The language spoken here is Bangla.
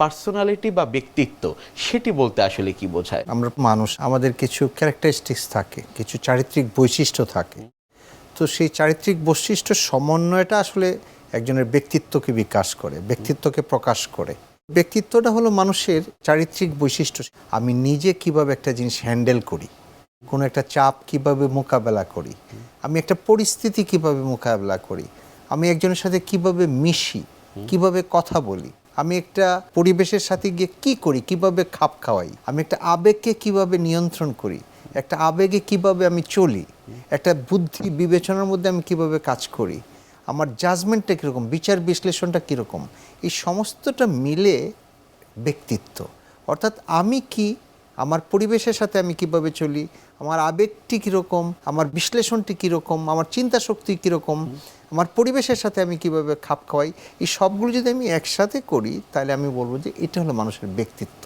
পার্সোনালিটি বা ব্যক্তিত্ব সেটি বলতে আসলে কি বোঝায়? আমরা মানুষ, আমাদের কিছু ক্যারেক্টারিস্টিক্স থাকে, কিছু চারিত্রিক বৈশিষ্ট্য থাকে। তো সেই চারিত্রিক বৈশিষ্ট্যের সমন্বয়টা আসলে একজনের ব্যক্তিত্বকে বিকাশ করে, ব্যক্তিত্বকে প্রকাশ করে। ব্যক্তিত্বটা হলো মানুষের চারিত্রিক বৈশিষ্ট্য। আমি নিজে কিভাবে একটা জিনিস হ্যান্ডেল করি, কোনো একটা চাপ কিভাবে মোকাবেলা করি, আমি একটা পরিস্থিতি কিভাবে মোকাবেলা করি, আমি একজনের সাথে কিভাবে মিশি, কিভাবে কথা বলি, আমি একটা পরিবেশের সাথে গিয়ে কি করি, কিভাবে খাপ খাওয়াই, আমি একটা আবেগকে কিভাবে নিয়ন্ত্রণ করি, একটা আবেগে কিভাবে আমি চলি, একটা বুদ্ধি বিবেচনার মধ্যে আমি কিভাবে কাজ করি, আমার জাজমেন্টটা কীরকম, বিচার বিশ্লেষণটা কীরকম, এই সমস্তটা মিলে ব্যক্তিত্ব। অর্থাৎ আমি কি, আমার পরিবেশের সাথে আমি কিভাবে চলি, আমার আবেগটি কীরকম, আমার বিশ্লেষণটি কীরকম, আমার চিন্তা শক্তি কীরকম, আমার পরিবেশের সাথে আমি কিভাবে খাপ খাওয়াই, এই সবগুলো যদি আমি একসাথে করি তাহলে আমি বলবো যে এটা হলো মানুষের ব্যক্তিত্ব।